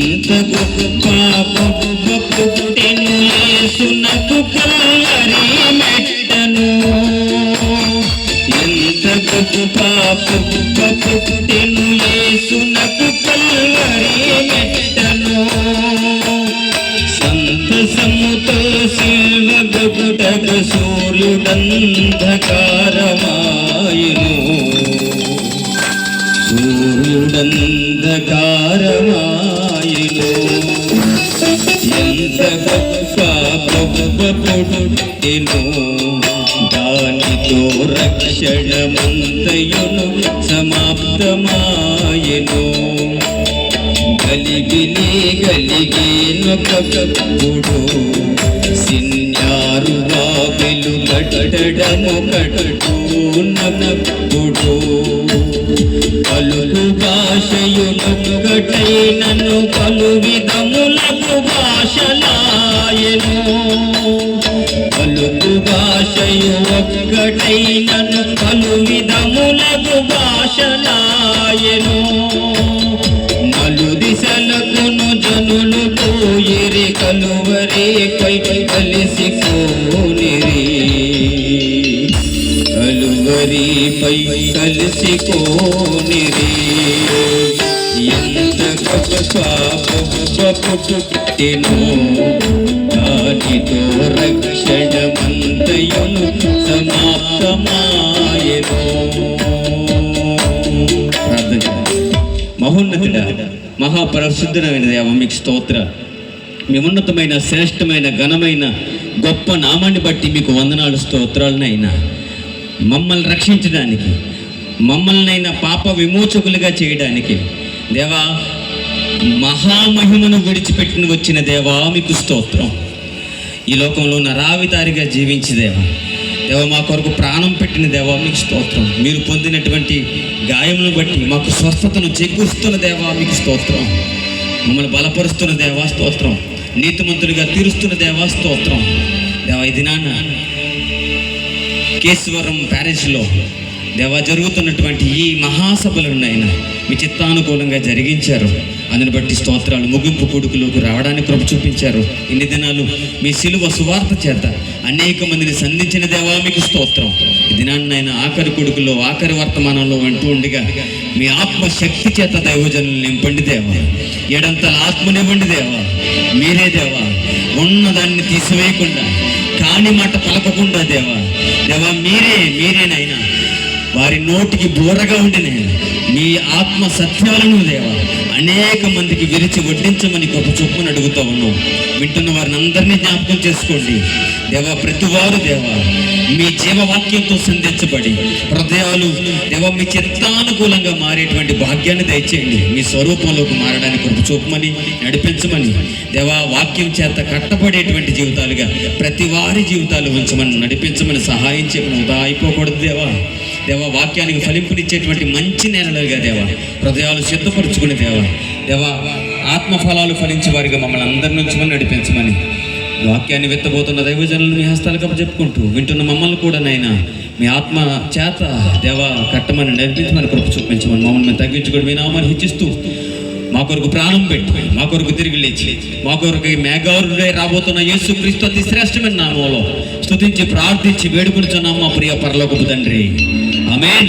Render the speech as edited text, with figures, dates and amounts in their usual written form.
ఎంత గొప్ప పుట్టెను యేసునకు కల్వరి మెట్టను, ఎంత గొప్ప పుట్టెను యేసునకు కల్వరి మెట్టను. సంతసముతో శిల్వ గొప్పట సూర్యుడంధకారమాయను, సూర్యుడంధకారమాయను. ఎంత గొప్ప పుట్టెను, దానితో రక్షణమంతయును సమాప్తమాయను. గలిగినొకప్పుడు సిన్యారు బాబెలు కట్టడము కట్టునప్పుడు, పలుకు భాషయునొక్కటైనను పలు విధములకు భాషలాయను, పలుకు భాషయు ఒక్కటైనను పలు విధములకు భాషలాయను. నలు దిశలకును జనులు పోయిరి, కలువరిపై కలిసికోనిరి, కలువరిపై కలిసికోనిరి. ఎంత గొప్ప పుట్టెను, దానితో రక్షణమంతయును సమాప్తమాయెను. ప్రార్థన. మహోన్నతుడా, మహాపరిశుద్ధమైన దేవ, మీకు స్తోత్ర. మీ ఉన్నతమైన శ్రేష్టమైన ఘనమైన గొప్ప నామాన్ని బట్టి మీకు వందనాలు, స్తోత్రాలనైనా. మమ్మల్ని రక్షించడానికి, మమ్మల్నైనా పాప విమోచకులుగా చేయడానికి దేవా, మహామహిమను విడిచిపెట్టిన వచ్చిన దేవా మీకు స్తోత్రం. ఈ లోకంలో నరావితారిగా జీవించి దేవా, మా కొరకు ప్రాణం పెట్టిన దేవా మీకు స్తోత్రం. మీరు పొందినటువంటి గాయములను బట్టి మాకు స్వస్థతను చేకూరుస్తున్న దేవా మీకు స్తోత్రం. మమ్మల్ని బలపరుస్తున్న దేవా స్తోత్రం. నీతిమంతులుగా తీరుస్తున్న దేవా స్తోత్రం. దేవా, ఈ దినాన కేశవరం ప్యారిస్లో దేవా జరుగుతున్నటువంటి ఈ మహాసభలున్నైనా మీ చిత్తానుకూలంగా జరిగించారు. అందుని బట్టి స్తోత్రాలు. ముగింపు కొడుకులోకి రావడానికి కృప చూపించారు. ఇన్ని దినాలు మీ సిలువ సువార్త చేత అనేక మందిని సంధించిన దేవా మీకు స్తోత్రం. ఈ దినాన్నైనా ఆఖరి కొడుకులో ఆఖరి వర్తమానంలో వింటూ ఉండగా మీ ఆత్మశక్తి చేత దైవజనులు నింపండి దేవా. ఏడంతల ఆత్మనివ్వండి దేవా. మీరే దేవా, ఉన్నదాన్ని తీసివేయకుండా, కాని మాట పలకకుండా దేవా, మీరేనైనా వారి నోటికి బోరగా ఉండి నేను మీ ఆత్మ సత్యాలను దేవా అనేక మందికి విరిచి వడ్డించమని గొప్ప చొప్పున అడుగుతూ ఉన్నాం. వింటున్న వారిని అందరినీ జ్ఞాపకం చేసుకోండి దేవా. ప్రతివారు దేవా మీ జీవవాక్యంతో సంధించబడి హృదయాలు దేవా మీ చిత్తానుకూలంగా మారేటువంటి భాగ్యాన్ని దయచేయండి. మీ స్వరూపంలోకి మారడానికి గొప్ప చూపమని నడిపించమని దేవా, వాక్యం చేత కట్టబడేటువంటి జీవితాలుగా ప్రతి వారి జీవితాలు ఉంచమని నడిపించమని సహాయం చేయమని ఉదా అయిపోకూడదు దేవా. వాక్యానికి ఫలింపునిచ్చేటువంటి మంచి నేలలుగా దేవా హృదయాలు సిద్ధపరుచుకుని దేవా ఆత్మఫలాలు ఫలించే వారిగా మమ్మల్ని అందరి నుంచి నడిపించమని వాక్యాన్ని వెత్తబోతున్న దైవజనులను మీ హస్తాలకు చెప్పుకుంటూ వింటున్న మమ్మల్ని కూడా నైనా మీ ఆత్మ చేత దేవా కట్టమని నడిపించమని కృప చూపించమని మమ్మల్ని మేము తగ్గించుకొని మీ నామాన్ని హెచ్చిస్తూ మా కొరకు ప్రాణం పెట్టి మా కొరకు తిరిగి లేచి మా కొరకు మేఘారుడే రాబోతున్న యేసుక్రీస్తు అతి శ్రేష్టమైన నామంలో స్తుతించి ప్రార్థించి వేడుకొనుచున్నాము మా ప్రియ పరలోకపు తండ్రి. ఆమేన్.